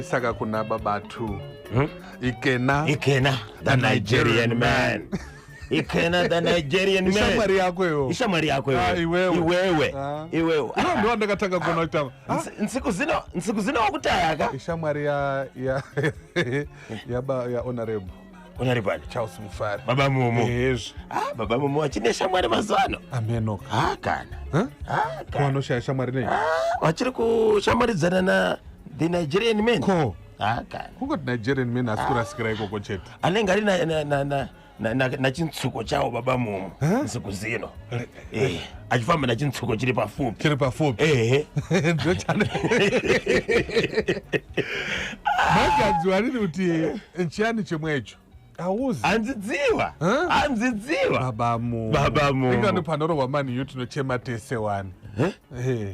Saka kuna babatu. Ikena the Nigerian man. Ikena the Nigerian man. Ishamari yako yo. Ishamari yako yo. Iwewe. Ndio ndakataka kuona utama. Nsiku zino wakutayaka. Ishamari ya honorable. Honorable Charles Mufari. Baba Mumu. Yes. Baba Mumu achine shamari mazwano. Amenoka. Kana. Kono shamari nei. Wachiri ku shamari zana na the Nigerian man. Ko. Kana. Kuko Nigerian man asikura iko chete. Anenga ari na chintsuko chawo baba Mumu. Nsiku zino. Achifamba na chintsuko chiri pafupi. Ndio chane. Makadziwa rini kuti nchiani chemwecho. Auzi. Anzidziwa. Baba Mumu. Inga ndo panoro wa mani yutu no chema tese wani.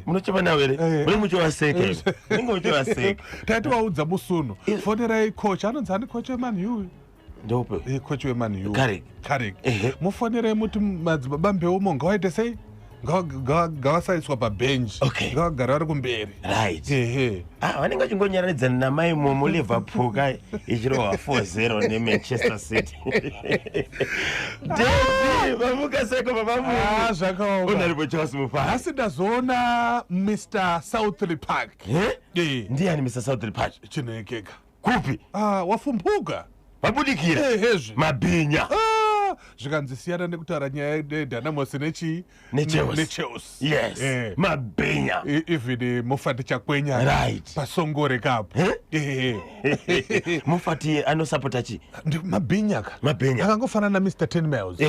Munochema nawere. Muli muchowaseke. Ningo muchowaseke. Tati waudza musuno. Fonerai coach anonzani coach wemani yu. Ndope. Coach wemani yu. Karik. Mufonerai muti madzibaba mbeumo ngawaite sei? Ngawasaiswa pa bench. Ngawagara vari kumberi. Right. Vanenge chingonyaradzana na mai Mumu Liverpool kai ichirowa 4-0 ne Manchester City. David, vamuka seko baba Mumu. Zvakaoma. Unaripo Charles Mufari. Asi ndazoona Mr. Southly Park. Ndiani Mr. Southly Park? Chinekeka. Kupi? Wafumbuka. Vabudikira. Hezvi. Mabhinya. Zvikanzisiyana nekutaura nyaya yeDynamos neChelsea. Yes. Mabhinya. Even Mufati chakwenya. Right. Pasongore cup. Mufati anosapota chi? Mabhinya ka. Mabhinya. Akangofana na Mr. 10 miles.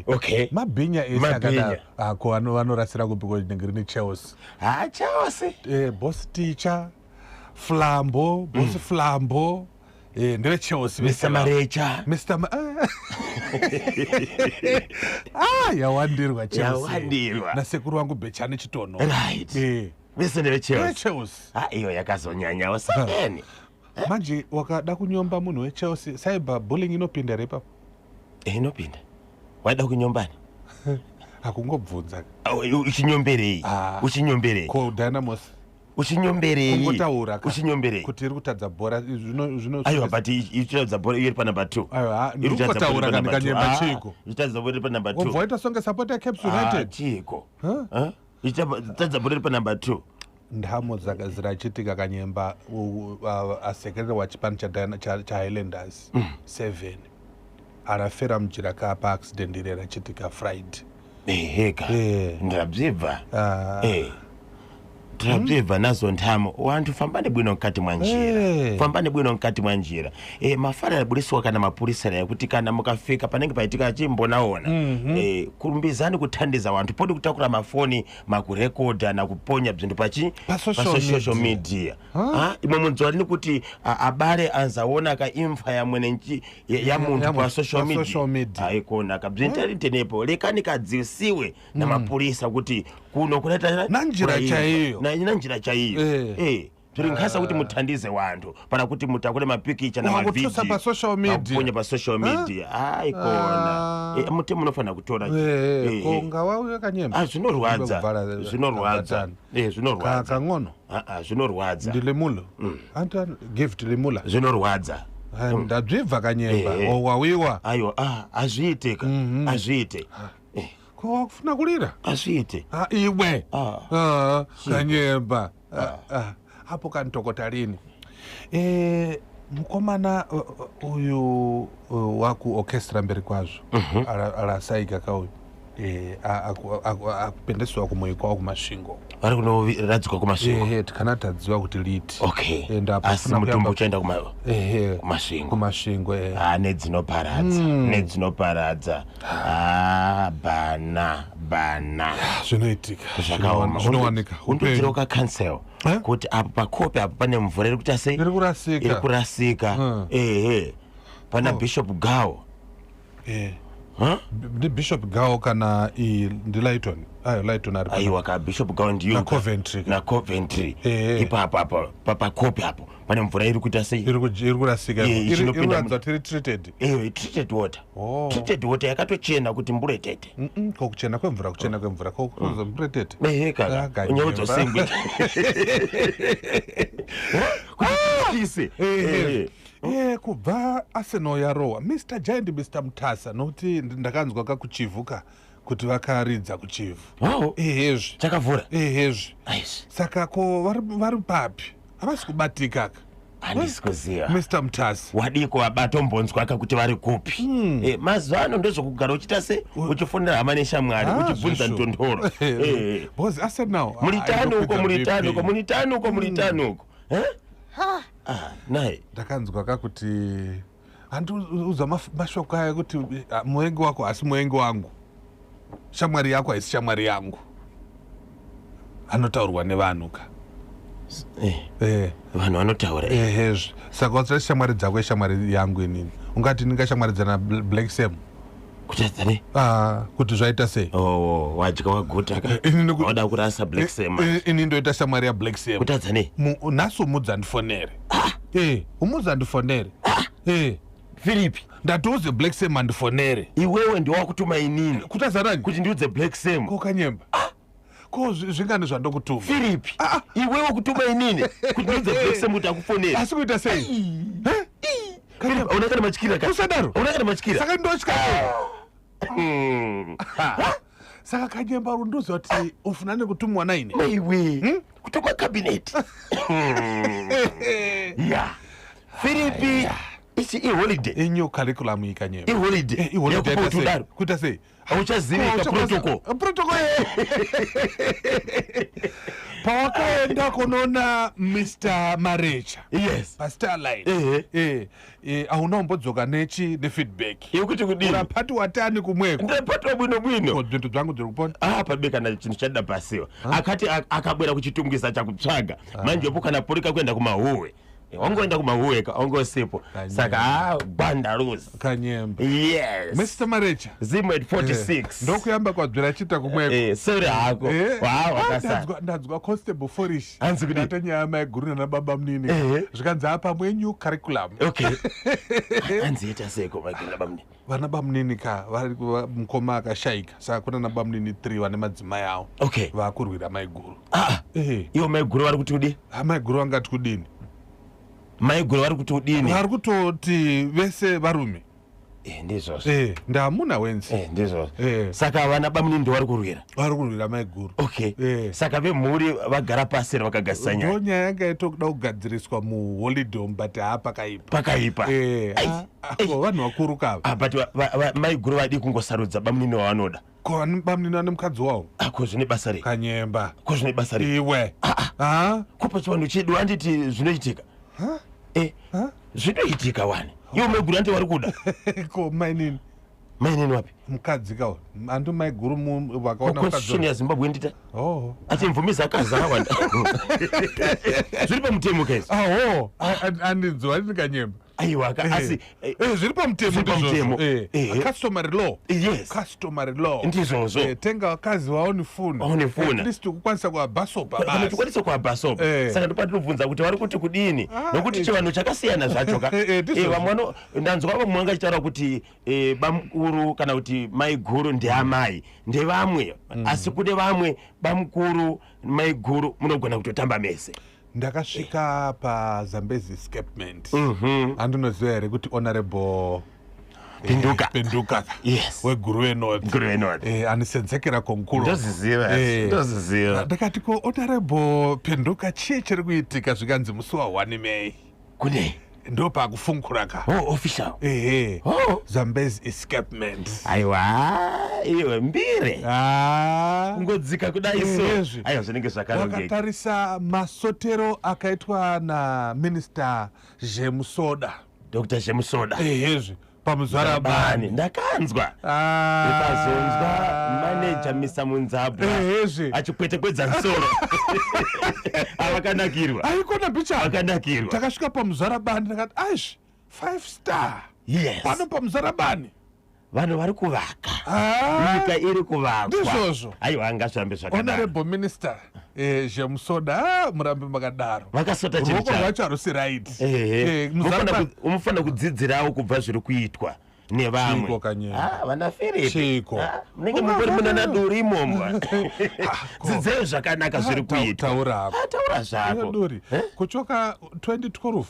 Okay. Mabhinya esakada ako vanorasira kupiko nengiri Chelsea. Chelsea. Boss teacher Flambo, boss Flambo. Ndere Chelsea Mr. Marecha. Yawandirwa Chelsea. Yawandirwa. Na sekuru wangu Bechane Chitono. Right. Mr. Ndere Chelsea. Iyo yakazonyanya wasapeni. Manje wakada kunyomba munhu weChelsea cyber bullying inopinda repa. Inopinda. Waida kunyombani? Akungobvunza. Uchinyomberei. Uchinyomberei. Ko Dynamos. Uchinyomberei. Kungotaura ka. Uchinyomberei. Kuti iri kutadza bhora zvino. Aiwa but ichitadza bhora iri pa number 2. Aiwa, iri kutaura kana kanyemba chiko. Ichitadza bhora iri pa number 2. Wobvoita songe support ya Cape United. Chiko. Ichitadza bhora iri pa number 2. Ndamo dzirachitika kanyemba asekretary wachipani cha Highlanders 7 arafera mujira kapa accident iri rachitika Friday. Ndabvibva. Trabjeva nazo ntamo wantu fambane bwino mkati mwa njira. Fambane bwino mkati mwa njira. Mafara yabuliswa kana mapulisa yakuti kana mukafika panenge paitika chimbonaona. Kurumbizani kuthandiza wantu podi kutakura mafoni makurekoda na kuponya bzindu pachi pa social media. Imwe munzwa lini kuti abale anzaona ka imfa ya mwenenji ya muntu pa social media. Ikona kabzinta litenepo lekani kadzisiwe na mapulisa kuti kuno kuleta nanjira chaiyo. Na njira chaiyo. Turi nkasa kuti muthandize wantu para kuti mutakule mapikicha na mavideo pa social media. Kuponya pa social media. Ikona. Muti munofana kutora. Konga wawe yakanyemba. Zvinorwadza. Zvinorwadza. Zvinorwadza. Kangono. Zvinorwadza. Ndilemulo. Anta gift lemula. Zvinorwadza. Ndabvibva kanyemba. Wawiwa. Ayo azviiteka. Azviite. Ko wakufuna kulira? Azviite. Iwe. Kanyemba. Hapo kanitokota lini? Mukomana uyu waku orchestra mberi kwazvo. Arasaika kauyu. Akupendeswa kumoikwa kumasvingo. Vari kunoradzikwa kumasvingo. Tikanatadziwa kuti liti. Okay. Asi mutumbu uchaenda kumasvingo. Kumasvingo. Nedzinoparadza. Nedzinoparadza. Bana. Zvinoitika. Zvinowanika. Undodzira ukacancel. Kuti apo pakopi apo pane mvura iri kuita sei? Iri kurasika. Pana Bishop Gao. Bishop Gao kana Lighton. Lighton ari. Aiwa ka Bishop Gao ndiyo na Coventry. Ipapo papa kopi hapo. Pane mvura iri kuita sei? Iri kurasika. Iri treated. Treated water. Treated water yakatochena kuti mvura tete. Ko kuchena kwemvura ko mvura tete. Kaka. Unyodzo singwe. Kisi. Kubva Arsenal yarowa Mr Giant Mr Mtasa nokuti ndakanzwa kakuchivuka kuti vakaridza kuchivu. Ehezvi chakavhura. Ehezvi saka ko vari papi havasi kubatika ka handisi kuziva Mr Mtasa wadiko abatombonzwa kuti vari kupi. Mazuva ano ndozvokugara uchita se uchifundira hama neshamwari uchibvunza ndondoro. Bozi Arsenal mulitano uko naye ndakanzwa kakuti handiuza mashoko aya kuti muengi wako hasi muengi wangu, shamwari yako haisi shamwari yangu, anotaurwa nevanhu ka vanhu vanotaura hezvi. Saka watsira shamwari dzako shamwari yangu inini, ungati ninga shamwari dzana Black Sam kutadzane kuti zvaita sei? Wadya waguta ka wada kurasa Black Sam ini ndoita shamwari ya Black Sam kutadzane nhasi umudza ndifonere umudza ndifonere Philipi ndatiudze Black Sam andifonere. Iwewe ndiwakutuma inini kutadzanani kuti ndiudze Black Sam kokanyemba ko zvingani zvandokutuma Philipi iwewe kutuma inini kuti ndiudze Black Sam kuti akufonere asi kuita sei? Unakana machikira ka usadaro unakana machikira saka ndochika saka kanyemba runduzo kuti ufunane kutumwa naine iwe kutumwa cabinet Philipi isi holiday inyo curriculum ikanyemba holiday holiday kuita sei? Auchazivika protocol pawakaenda kunoona Mr Marecha pastarline hauna umbodzoka nefeedback yekuti kudini urapati watani kumweko? ndapatwa bwino zvintu zvangu zviri kupona pabekana chinhu chadida pasiwa akati akabwera kuchitungisa chakutsvaga manjepo kana purika kuenda kumahuwe wangoenda kumahuweka wangosipo saka gwanda ruzi kanyemba. Yes Mr Marecha zimu at 46 ndokuyamba kwadzvira chita kumweko sori hako wakasara ndanzwa Constable Forish anzi kudini atanyaya mai guru nana baba munini zvikanzi apa mwenyu curriculum anziita seko magina bamuni vana bamunini ka vari mukoma akashayika saka kuna na bamunini 3 vane madzimai avo vakurwira mai guru. Ivo mai guru vari kuti kudini? Mai guru vangati kudini? Mai guru vari kuti udini? Vari kutoti vese varume. Ndizvozvo ndamuna wenzi ndizvozvo saka vana bamunini ndo vari kurwira mai guru. Saka vemhuri vagara pasi vakagarisisa nyaya ndo nyaya yanga itoda kugadziriswa muholiday but pakaipa vanhu vakuru kava but mai guru vadi kungosarudza bamunini wavanoda ko bamunini vane mukadzi wavo ko zvine basa rei kanyemba ko zvine basa rei iwe ko pachivanhu chedu handiti zvinoitika zvinoitika wani iwo mai guru handi vari kuda ko mainini wapi mukadzi kawo handi mai guru vakaona constitution yaZimbabwe ndita achimvumisa akazawanda zviri pamutemo kaizvi andinzwa handini kanyemba aiwa asi zviri pamutemo customary law ndizvozvo tenga wakazi waonifuna at least ukukwanisa kuabhasopa basi tikwanisa kuabhasopa saka ndopatinobvunza kuti vari kuti kudini nokuti chivanhu chakasiyana zvacho ka vamwe ndanzwa vamwe vangachitaura kuti bamukuru kana kuti mai guru ndeamai ndevamwe asi kune vamwe bamukuru mai guru munogona kutotamba mese. Ndakasvika paZambezi escapement handinoziva here kuti honorable Penduka weguru weNorth anisenzekera konkuru ndoziziva ndakati ko honorable Penduka chii chiri kuitika zvikanzi musi wa1 May kune ndo pakufungura ka official Zambezi escapement aiwa iwe mbire ngodzika kudai so aiwa zvinenge zvakarongeka wakatarisa masotero akaitwa naMinister Jemusoda Dr. Jemusoda hezvi pamuzvarabani ndakanzwa pazonzwa manager Mr. Munzabwa achikwetekwedza nsoro avakanakirwa aikona picha akanakirwa takasvika pamuzvarabani ndakati aish 5 star pano pamuzvarabani vanhu vari kuvaka nyika iri kuvakwa ndizvozvo aiwa angazorambe zvakadaro honorable minister Zhemusoda murambe makadaro vakasota ruoko rwacho harusi right unofanira kudzidzirawo kubva zviri kuitwa nevamwe vana Philip munenge mungori munanaduri imomo dzidzei zvakanaka zviri kuitwa taura zvako duri kuchoka 2012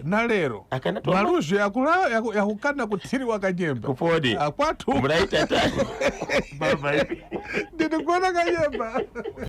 nalero maruzhe yakukana kutiri wakanyemba kupodi akwatu muraita tani ndiri kuona kanyemba